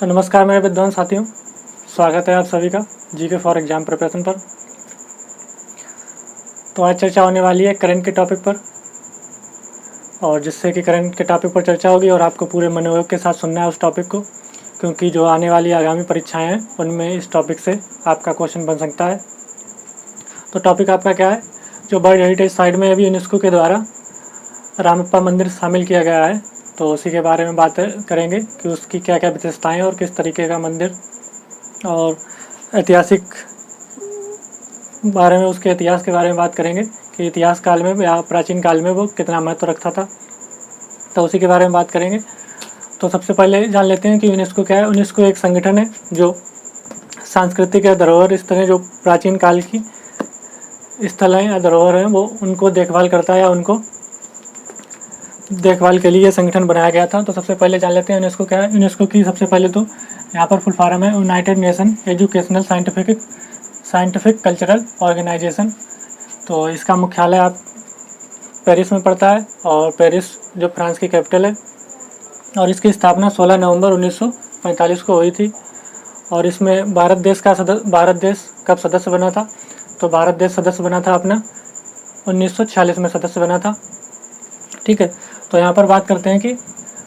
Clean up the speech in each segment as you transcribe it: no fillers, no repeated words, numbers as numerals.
तो नमस्कार मेरे विद्वान साथियों, स्वागत है आप सभी का जीके फॉर एग्जाम प्रिपरेशन पर। तो आज चर्चा होने वाली है करंट के टॉपिक पर, और जिससे कि करंट के टॉपिक पर चर्चा होगी और आपको पूरे मनोयोग के साथ सुनना है उस टॉपिक को, क्योंकि जो आने वाली आगामी परीक्षाएं हैं उनमें इस टॉपिक से आपका क्वेश्चन बन सकता है। तो टॉपिक आपका क्या है? जो वर्ल्ड हेरिटेज साइट में अभी यूनेस्को के द्वारा रामप्पा मंदिर शामिल किया गया है, तो उसी के बारे में बात करेंगे कि उसकी क्या क्या विशेषताएं और किस तरीके का मंदिर, और ऐतिहासिक बारे में उसके इतिहास के बारे में बात करेंगे कि इतिहास काल में या प्राचीन काल में वो कितना महत्व रखता था। तो उसी के बारे में बात करेंगे। तो सबसे पहले जान लेते हैं कि यूनेस्को क्या है। यूनेस्को एक संगठन है जो सांस्कृतिक या धरोहर स्थलें, जो प्राचीन काल की स्थलें या धरोहर हैं, वो उनको देखभाल करता है या उनको देखभाल के लिए संगठन बनाया गया था। तो सबसे पहले जान लेते हैं यूनेस्को क्या है। यूनेस्को की सबसे पहले तो यहाँ पर फुल फॉर्म है United Nation Educational Scientific Cultural Organisation. तो इसका मुख्यालय आप पेरिस में पड़ता है, और पेरिस जो फ्रांस की कैपिटल है, और इसकी स्थापना 16 नवंबर 1945 को हुई थी। और इसमें भारत देश कब सदस्य बना था? तो भारत देश सदस्य बना था अपना 1946 में सदस्य बना था। ठीक है। तो यहाँ पर बात करते हैं कि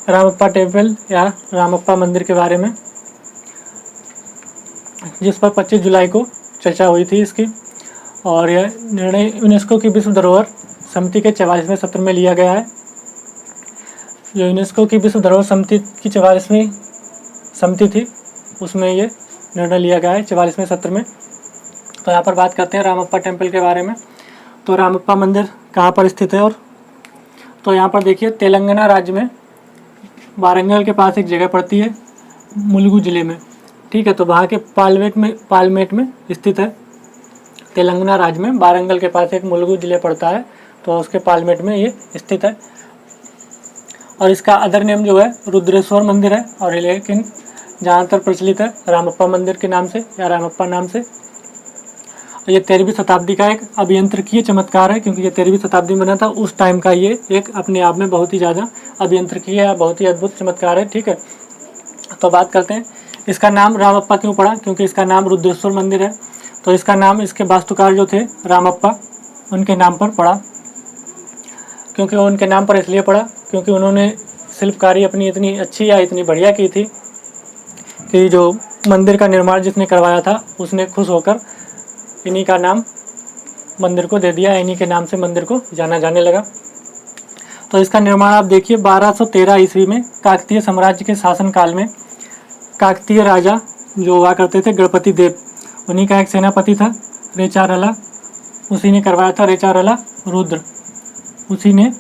रामप्पा टेम्पल या रामप्पा मंदिर के बारे में, जिस पर 25 जुलाई को चर्चा हुई थी इसकी। और यह निर्णय यूनेस्को की विश्व धरोहर समिति के 44वें सत्र में लिया गया है। जो यूनेस्को की विश्व धरोहर समिति की 44वीं समिति थी, उसमें ये निर्णय लिया गया है 44वें सत्र में। तो यहाँ पर बात करते हैं रामप्पा टेम्पल के बारे में। तो रामप्पा मंदिर कहाँ पर स्थित है? और तो यहाँ पर देखिए, तेलंगाना राज्य में वारंगल के पास एक जगह पड़ती है, मुलुगु ज़िले में। ठीक है। तो वहाँ के पालमेट में स्थित है। तेलंगाना राज्य में वारंगल के पास एक मुलुगु ज़िले पड़ता है, तो उसके पालमेट में ये स्थित है। और इसका अदर नेम जो है रुद्रेश्वर मंदिर है, और लेकिन ज़्यादातर प्रचलित है रामप्पा मंदिर के नाम से या रामप्पा नाम से। ये 13वीं शताब्दी का एक अभियंत्रिकीय चमत्कार है, क्योंकि ये 13वीं शताब्दी में बना था। उस टाइम का ये एक अपने आप में बहुत ही ज़्यादा अभियंत्रिकीय या बहुत ही अद्भुत चमत्कार है। ठीक है। तो बात करते हैं इसका नाम रामप्पा क्यों पड़ा? क्योंकि इसका नाम रुद्रेश्वर मंदिर है, तो इसका नाम इसके वास्तुकार जो थे रामप्पा, उनके नाम पर पड़ा। क्योंकि उनके नाम पर इसलिए पड़ा क्योंकि उन्होंने शिल्पकारी अपनी इतनी अच्छी या इतनी बढ़िया की थी कि जो मंदिर का निर्माण जिसने करवाया था उसने खुश होकर इन्हीं का नाम मंदिर को दे दिया। इन्हीं के नाम से मंदिर को जाना जाने लगा। तो इसका निर्माण आप देखिए 1213 ईस्वी में काकतीय साम्राज्य के शासनकाल में काकतीय राजा जो हुआ करते थे गणपति देव, उन्हीं का एक सेनापति था रेचारला, उसी ने करवाया था। रेचारला रुद्र, उसी ने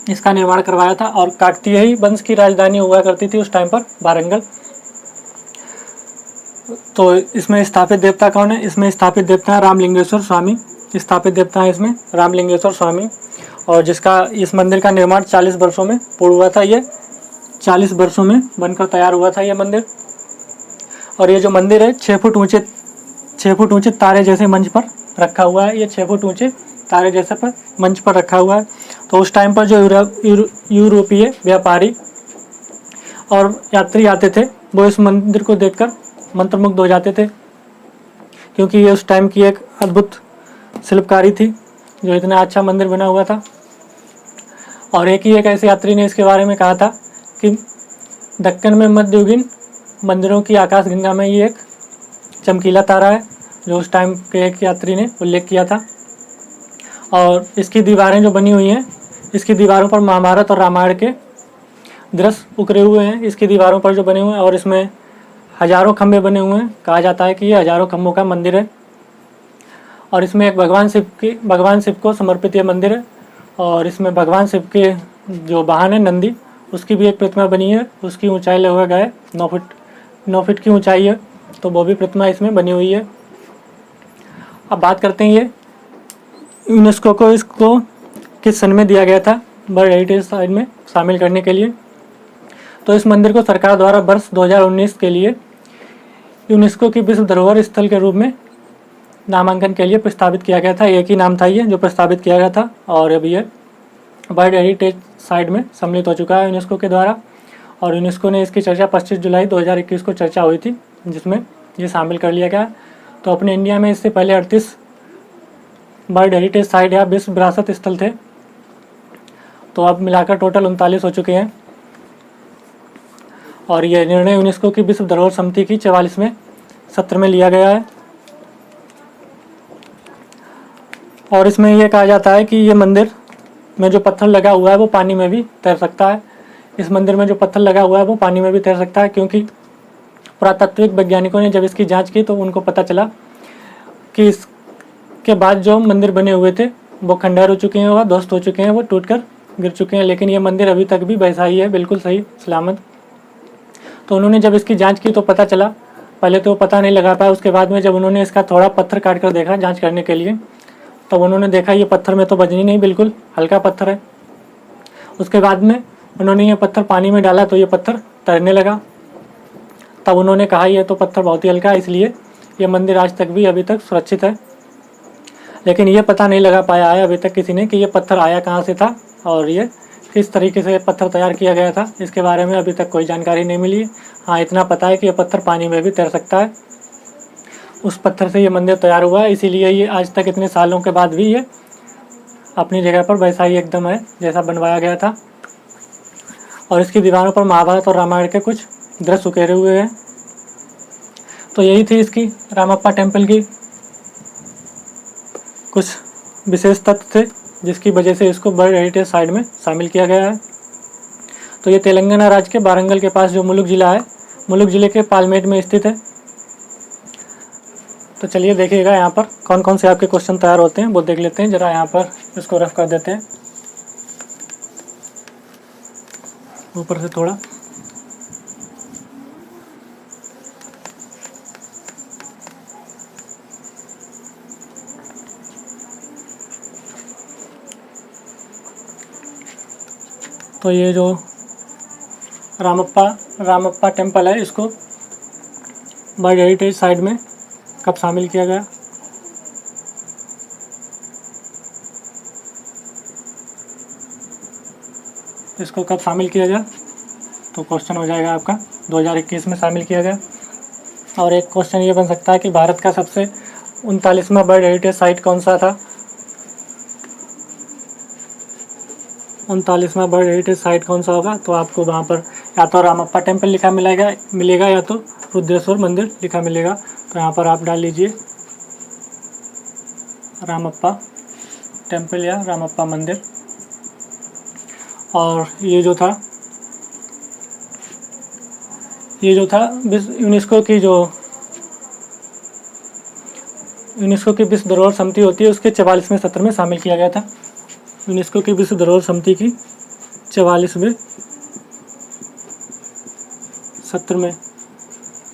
इसका निर्माण करवाया था। और काकतीय ही वंश की राजधानी हुआ करती थी उस टाइम पर, वारंगल। तो इसमें स्थापित देवता कौन है? इसमें स्थापित देवता है रामलिंगेश्वर स्वामी। स्थापित देवता है इसमें रामलिंगेश्वर स्वामी, और जिसका इस मंदिर का निर्माण 40 वर्षों में पूर्ण हुआ था। ये 40 वर्षों में बनकर तैयार हुआ था ये मंदिर। और ये जो मंदिर है 6 फुट ऊंचे तारे जैसे मंच पर रखा हुआ है। ये 6 फुट ऊंचे तारे जैसे पर मंच पर रखा हुआ है। तो उस टाइम पर जो यूरोपीय व्यापारी और यात्री आते थे, वो इस मंदिर को देखकर मंत्रमुग्ध हो जाते थे, क्योंकि ये उस टाइम की एक अद्भुत शिल्पकारी थी, जो इतना अच्छा मंदिर बना हुआ था। और एक ऐसे यात्री ने इसके बारे में कहा था कि दक्कन में मध्ययुगीन मंदिरों की आकाश गंगा में ये एक चमकीला तारा है, जो उस टाइम के एक यात्री ने उल्लेख किया था। और इसकी दीवारें जो बनी हुई हैं, इसकी दीवारों पर महाभारत और रामायण के दृश्य उकरे हुए हैं इसकी दीवारों पर जो बने हुए हैं। और इसमें हजारों खंभे बने हुए हैं। कहा जाता है कि ये हजारों खंभों का मंदिर है। और इसमें एक भगवान शिव को समर्पित ये मंदिर है। और इसमें भगवान शिव के जो वाहन है नंदी, उसकी भी एक प्रतिमा बनी है। उसकी ऊंचाई लगभग है 9 फीट की ऊंचाई है। तो वो भी प्रतिमा इसमें बनी हुई है। अब बात करते हैं ये यूनेस्को को इसको किस सन में दिया गया था वर्ल्ड हेरिटेज साइट में शामिल करने के लिए। तो इस मंदिर को सरकार द्वारा वर्ष 2019 के लिए यूनेस्को की विश्व धरोहर स्थल के रूप में नामांकन के लिए प्रस्तावित किया गया था। एक ही नाम था ये जो प्रस्तावित किया गया था, और अभी ये वर्ल्ड हेरिटेज साइट में सम्मिलित हो चुका है यूनेस्को के द्वारा। और यूनेस्को ने इसकी चर्चा 25 जुलाई 2021 को चर्चा हुई थी, जिसमें ये शामिल कर लिया गया। तो अपने इंडिया में इससे पहले 38 वर्ल्ड हेरिटेज साइट या विश्व विरासत स्थल थे, तो अब मिलाकर टोटल 39 हो चुके हैं। और यह निर्णय यूनेस्को की विश्व धरोहर समिति की 44वें सत्र में लिया गया है। और इसमें यह कहा जाता है कि ये मंदिर में जो पत्थर लगा हुआ है वो पानी में भी तैर सकता है। इस मंदिर में जो पत्थर लगा हुआ है वो पानी में भी तैर सकता है, क्योंकि पुरातात्विक वैज्ञानिकों ने जब इसकी जांच की तो उनको पता चला कि इसके बाद जो मंदिर बने हुए थे वो खंडहर हो चुके हैं और ध्वस्त हो चुके हैं, वो टूटकर गिर चुके हैं, लेकिन ये मंदिर अभी तक भी वैसा ही है, बिल्कुल सही सलामत। तो उन्होंने जब इसकी जांच की तो पता चला, पहले तो पता नहीं लगा पाया, उसके बाद में जब उन्होंने इसका थोड़ा पत्थर काट कर देखा जांच करने के लिए, तब उन्होंने देखा ये पत्थर में तो वजनी नहीं, बिल्कुल हल्का पत्थर है। उसके बाद में उन्होंने ये पत्थर पानी में डाला तो ये पत्थर तैरने लगा। तब उन्होंने कहा ये तो पत्थर बहुत ही हल्का है, इसलिए ये मंदिर आज तक भी अभी तक सुरक्षित है। लेकिन ये पता नहीं लगा पाया है अभी तक किसी ने कि ये पत्थर आया कहाँ से था और ये किस तरीके से पत्थर तैयार किया गया था। इसके बारे में अभी तक कोई जानकारी नहीं मिली। हाँ, इतना पता है कि ये पत्थर पानी में भी तैर सकता है। उस पत्थर से ये मंदिर तैयार हुआ है, इसीलिए ये आज तक इतने सालों के बाद भी ये अपनी जगह पर वैसा ही एकदम है जैसा बनवाया गया था। और इसकी दीवारों पर महाभारत और रामायण के कुछ दृश्य उकेरे हुए हैं। तो यही थी इसकी रामप्पा टेम्पल की कुछ विशेष तथ्य थे, जिसकी वजह से इसको वर्ल्ड हेरिटेज साइट में शामिल किया गया है। तो ये तेलंगाना राज्य के वारंगल के पास जो मुलुगु जिला है, मुलुगु जिले के पालमेट में स्थित है। तो चलिए देखिएगा यहाँ पर कौन कौन से आपके क्वेश्चन तैयार होते हैं वो देख लेते हैं। ज़रा यहाँ पर इसको रफ कर देते हैं ऊपर से थोड़ा। तो ये जो रामप्पा टेम्पल है, इसको वर्ल्ड हेरिटेज साइट में कब शामिल किया गया? इसको कब शामिल किया गया? तो क्वेश्चन हो जाएगा आपका 2021 में शामिल किया गया। और एक क्वेश्चन ये बन सकता है कि भारत का सबसे 39वां वर्ल्ड हेरिटेज साइट कौन सा था? 39वां वर्ल्ड हेरिटेज साइट कौन सा होगा? तो आपको वहाँ पर या तो रामप्पा टेम्पल लिखा मिलेगा या तो रुद्रेश्वर मंदिर लिखा मिलेगा। तो यहाँ पर आप डाल लीजिए रामप्पा टेम्पल या रामप्पा मंदिर। और ये जो था यूनेस्को की विश्व धरोहर समिति होती है, उसके 44वें सत्र में शामिल किया गया था। यूनेस्को की विश्व धरोहर समिति की 44वें सत्र में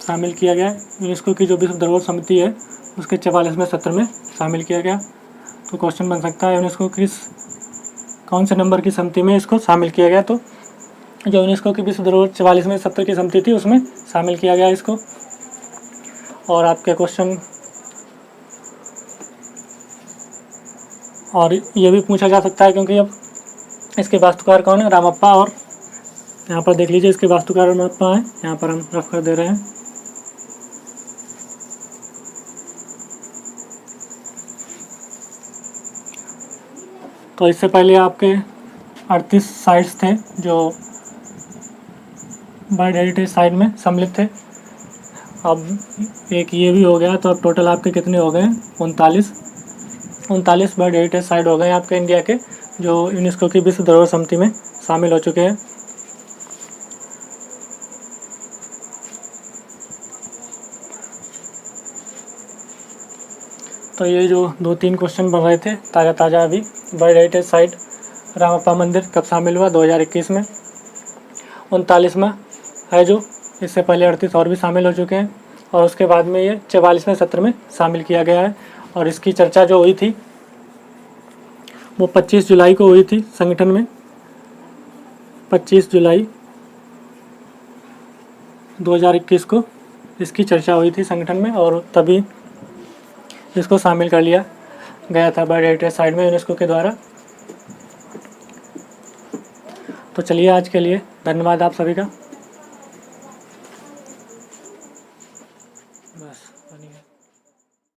शामिल किया गया। यूनेस्को की जो विश्व धरोहर समिति है उसके 44वें सत्र में शामिल किया गया। तो क्वेश्चन बन सकता है यूनेस्को की कौन से नंबर की समिति में इसको शामिल किया गया? तो जो यूनेस्को की विश्व धरोहर 44वें सत्र की समिति थी उसमें शामिल किया गया इसको। और आपके क्वेश्चन और ये भी पूछा जा सकता है, क्योंकि अब इसके वास्तुकार कौन है? रामप्पा। और यहाँ पर देख लीजिए इसके वास्तुकार रामप्पा हैं, यहाँ पर हम रफ कर दे रहे हैं। तो इससे पहले आपके 38 साइट्स थे जो वर्ल्ड हेरिटेज साइट में सम्मिलित थे। अब एक ये भी हो गया, तो अब टोटल आपके कितने हो गए? 39 वर्ल्ड हेरिटेज साइट हो गए आपके इंडिया के, जो यूनेस्को की विश्व धरोहर समिति में शामिल हो चुके हैं। तो ये जो 2-3 क्वेश्चन बन रहे थे ताज़ा अभी, वर्ल्ड हेरिटेज साइट रामप्पा मंदिर कब शामिल हुआ? 2021 में। 39वां है जो, इससे पहले 38 और भी शामिल हो चुके हैं। और उसके बाद में ये 44वें सत्र में शामिल किया गया है। और इसकी चर्चा जो हुई थी वो 25 जुलाई को हुई थी संगठन में। 25 जुलाई 2021 को इसकी चर्चा हुई थी संगठन में, और तभी इसको शामिल कर लिया गया था वर्ल्ड हेरिटेज साइट में यूनेस्को के द्वारा। तो चलिए आज के लिए धन्यवाद आप सभी का। बस बनी है।